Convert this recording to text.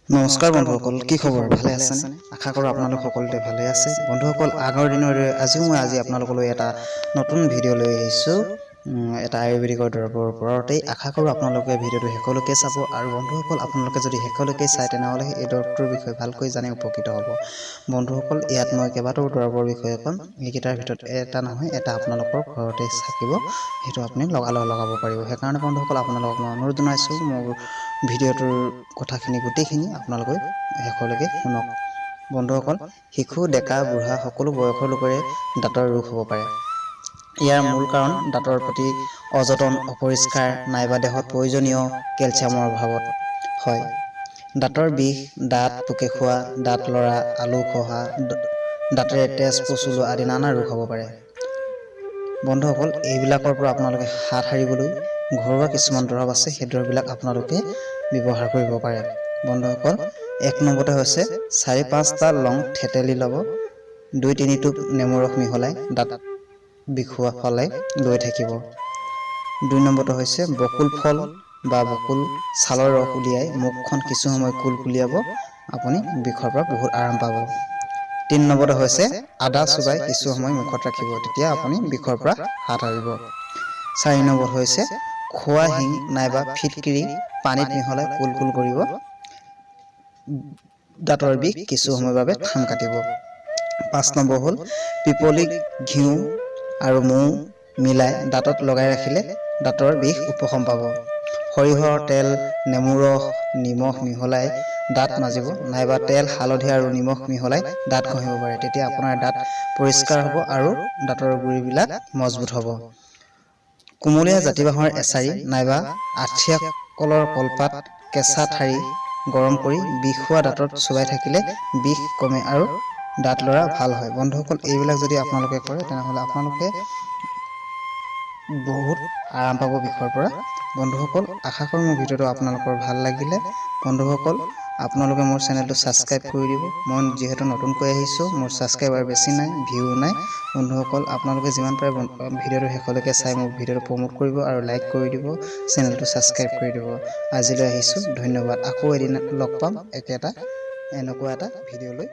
নমস্কাৰ বন্ধুসকল, কি খবৰ? ভালে আছেনে? আশা কৰোঁ আপোনালোক সকলোতে ভালে আছে। বন্ধুসকল, আগৰ দিনৰ দৰে আজি আপোনালোকলৈ এটা নতুন ভিডিঅ' লৈ আহিছোঁ। এটা আয়ুৰ্বেদিকৰ দৰৱৰ ওপৰতেই। আশা কৰোঁ আপোনালোকে ভিডিঅ'টো শেষলৈকে চাব। আৰু বন্ধুসকল, আপোনালোকে যদি শেষলৈকে চায় তেনেহ'লে এই দৰৱটোৰ বিষয়ে ভালকৈ জানি উপকৃত হ'ব। বন্ধুসকল, ইয়াত মই কেইবাটাও দৰৱৰ বিষয়ে ক'ম। এইকেইটাৰ ভিতৰত এটা নহয় এটা আপোনালোকৰ ঘৰতে থাকিব, সেইটো আপুনি লগাব পাৰিব। সেইকাৰণে বন্ধুসকল, আপোনালোকক মই অনুৰোধ জনাইছোঁ, মোৰ ভিডিঅ'টোৰ কথাখিনি গোটেইখিনি আপোনালোকে শেষলৈকে শুনক। বন্ধুসকল, শিশু, ডেকা, বুঢ়া সকলো বয়সৰ লোকৰে দাঁতৰ ৰোগ হ'ব পাৰে। ইয়াৰ মূল কাৰণ দাঁতৰ প্ৰতি অযতন, অপৰিষ্কাৰ নাইবা দেহত প্ৰয়োজনীয় কেলছিয়ামৰ অভাৱত হয়। দাঁতৰ বিষ, দাঁত পোকে খোৱা, দাঁত লৰা, আলু খহা, দাঁতেৰে তেজ পচোৱা আদি নানা ৰোগ হ'ব পাৰে। বন্ধুসকল, এইবিলাকৰ পৰা আপোনালোকে হাত সাৰিবলৈ ঘৰুৱা কিছুমান দৰৱ আছে, সেই দৰৱবিলাক আপোনালোকে ব্যৱহাৰ কৰিব পাৰে। বন্ধুসকল, 1 নম্বৰতে হৈছে 4-5টা লং থেতেলি ল'ব, 2-3 টোপ নেমু ৰস মিহলাই দাঁত বিষোৱা ফালে লৈ থাকিব। 2 নম্বৰতে হৈছে বকুল ফল বা বকুল ছালৰ ৰস উলিয়াই মুখখন কিছু সময় কুলকুলিয়াব, আপুনি বিষৰ পৰা বহুত আৰাম পাব। 3 নম্বৰতে হৈছে আদা চুবাই কিছু সময় মুখত ৰাখিব, তেতিয়া আপুনি বিষৰ পৰা হাত সাৰিব। 4 নম্বৰত হৈছে খোৱা হিং নাইবা ফিটকিৰি পানীত মিহলাই কুল কৰিব, দাঁতৰ বিষ কিছু সময়ৰ বাবে থাম কাটিব। 5 নম্বৰ হ'ল পিপলি ঘিউ আৰু মৌ মিলাই দাঁতত লগাই ৰাখিলে দাঁতৰ বিষ উপশম পাব। সৰিয়হৰ তেল, নেমু ৰস, নিমখ মিহলাই দাঁত মাজিব, নাইবা তেল, হালধি আৰু নিমখ মিহলাই দাঁত ঘঁহিব পাৰে, তেতিয়া আপোনাৰ দাঁত পৰিষ্কাৰ হ'ব আৰু দাঁতৰ গুৰিবিলাক মজবুত হ'ব। কুমলীয়া জাতিবাঁহৰ এছাৰি নাইবা আঠিয়া কলৰ কলপাত কেঁচা ঠাৰি গৰম কৰি বিষ হোৱা দাঁতত চুবাই থাকিলে বিষ কমে আৰু দাঁত লৰা ভাল হয়। বন্ধুসকল, এইবিলাক যদি আপোনালোকে কৰে তেনেহ'লে আপোনালোকে বহুত আৰাম পাব বিষৰ পৰা। বন্ধুসকল, আশা কৰোঁ মোৰ ভিডিঅ'টো আপোনালোকৰ ভাল লাগিলে। বন্ধুসকল, আপোনালোকে মোৰ চেনেলটো ছাবস্ক্ৰাইব কৰি দিব। মই যিহেতু নতুনকৈ আহিছোঁ, মোৰ ছাবস্ক্ৰাইবাৰ বেছি নাই, ভিউ নাই। বন্ধুসকল, আপোনালোকে যিমান পাৰে ভিডিঅ'টো শেষলৈকে চাই মোৰ ভিডিঅ'টো প্ৰমোট কৰিব আৰু লাইক কৰি দিব, চেনেলটো ছাবস্ক্ৰাইব কৰি দিব। আজিলৈ আহিছোঁ, ধন্যবাদ। আকৌ এদিন লগ পাম এনেকুৱা এটা ভিডিঅ' লৈ।